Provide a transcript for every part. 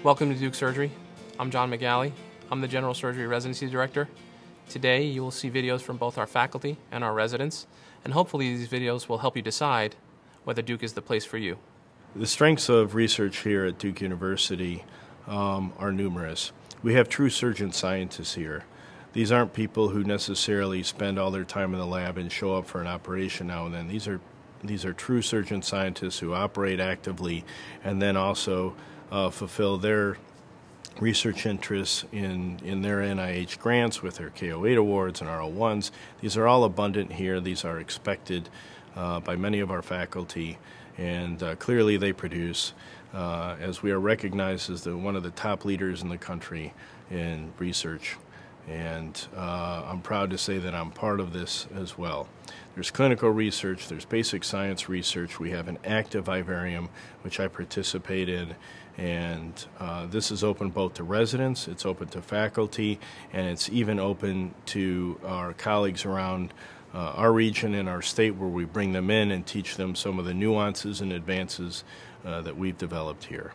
Welcome to Duke Surgery. I'm John McGalley. I'm the General Surgery Residency Director. Today you will see videos from both our faculty and our residents, and hopefully these videos will help you decide whether Duke is the place for you. The strengths of research here at Duke University are numerous. We have true surgeon scientists here. These aren't people who necessarily spend all their time in the lab and show up for an operation now and then. These are true surgeon scientists who operate actively and then also fulfill their research interests in their NIH grants with their KO8 awards and R01s. These are all abundant here. These are expected by many of our faculty, and clearly they produce, as we are recognized as one of the top leaders in the country in research. And I'm proud to say that I'm part of this as well. There's clinical research, there's basic science research, we have an active vivarium which I participate in, and this is open both to residents, it's open to faculty, and it's even open to our colleagues around our region and our state, where we bring them in and teach them some of the nuances and advances that we've developed here.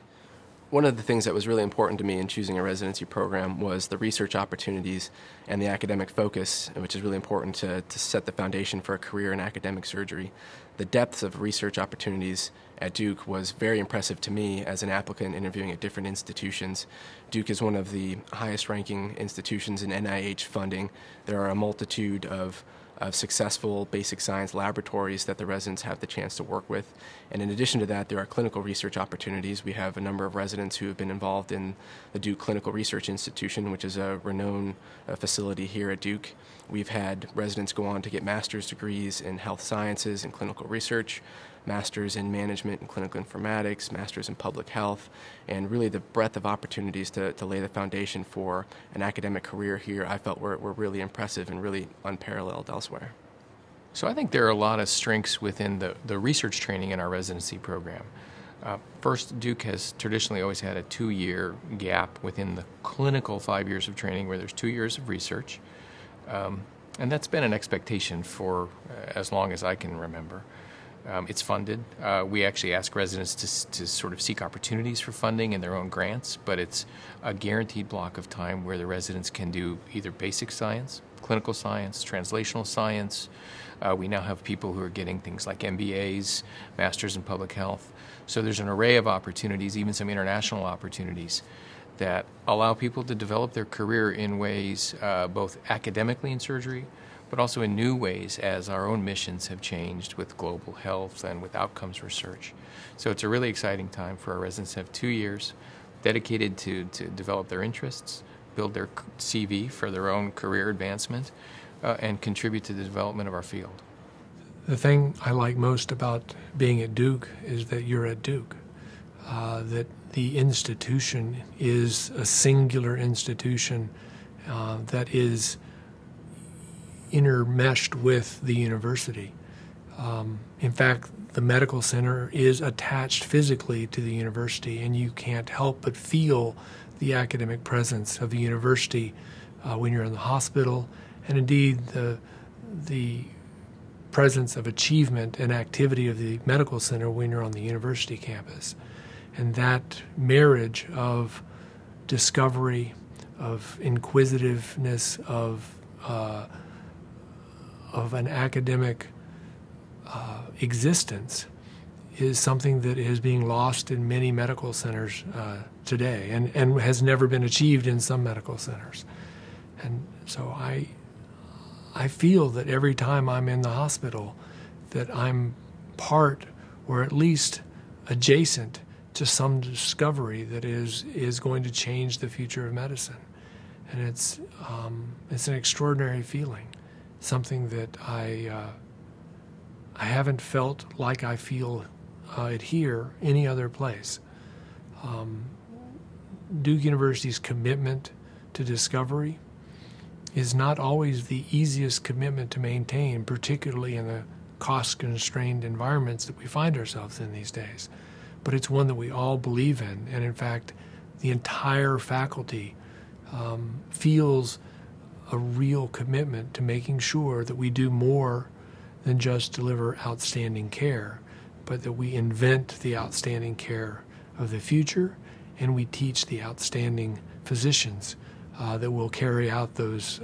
One of the things that was really important to me in choosing a residency program was the research opportunities and the academic focus, which is really important to set the foundation for a career in academic surgery. The depth of research opportunities at Duke was very impressive to me as an applicant interviewing at different institutions. Duke is one of the highest ranking institutions in NIH funding. There are a multitude of successful basic science laboratories that the residents have the chance to work with. And in addition to that, there are clinical research opportunities. We have a number of residents who have been involved in the Duke Clinical Research Institution, which is a renowned facility here at Duke. We've had residents go on to get master's degrees in health sciences and clinical research, masters in management and clinical informatics, masters in public health, and really the breadth of opportunities to lay the foundation for an academic career here I felt were really impressive and really unparalleled elsewhere. So I think there are a lot of strengths within the research training in our residency program. First, Duke has traditionally always had a 2-year gap within the clinical 5 years of training where there's 2 years of research. And that's been an expectation for as long as I can remember. It's funded. We actually ask residents to sort of seek opportunities for funding in their own grants, but it's a guaranteed block of time where the residents can do either basic science, clinical science, translational science. We now have people who are getting things like MBAs, Masters in Public Health. So there's an array of opportunities, even some international opportunities, that allow people to develop their career in ways both academically in surgery, but also in new ways as our own missions have changed with global health and with outcomes research. So it's a really exciting time for our residents to have 2 years dedicated to develop their interests, build their CV for their own career advancement, and contribute to the development of our field. The thing I like most about being at Duke is that you're at Duke, that the institution is a singular institution that is intermeshed with the university. In fact, the medical center is attached physically to the university, and you can't help but feel the academic presence of the university when you're in the hospital, and indeed the presence of achievement and activity of the medical center when you're on the university campus. And that marriage of discovery, of inquisitiveness, of an academic existence is something that is being lost in many medical centers today and has never been achieved in some medical centers. And so I feel that every time I'm in the hospital that I'm part, or at least adjacent to some discovery that is going to change the future of medicine. And it's an extraordinary feeling, something that I haven't felt like I feel it here any other place. Duke University's commitment to discovery is not always the easiest commitment to maintain, particularly in the cost-constrained environments that we find ourselves in these days. But it's one that we all believe in, and in fact, the entire faculty feels a real commitment to making sure that we do more than just deliver outstanding care, but that we invent the outstanding care of the future and we teach the outstanding physicians that will carry out those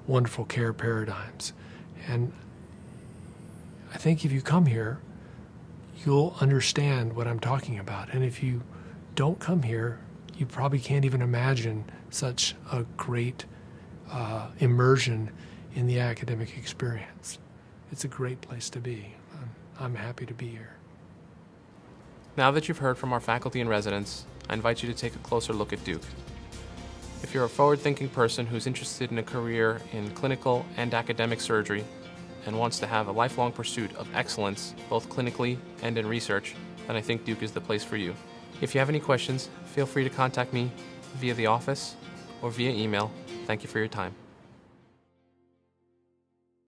wonderful care paradigms. And I think if you come here, you'll understand what I'm talking about. And if you don't come here, you probably can't even imagine such a great immersion in the academic experience. It's a great place to be. I'm happy to be here. Now that you've heard from our faculty and residents, I invite you to take a closer look at Duke. If you're a forward-thinking person who's interested in a career in clinical and academic surgery and wants to have a lifelong pursuit of excellence, both clinically and in research, then I think Duke is the place for you. If you have any questions, feel free to contact me via the office or via email. Thank you for your time.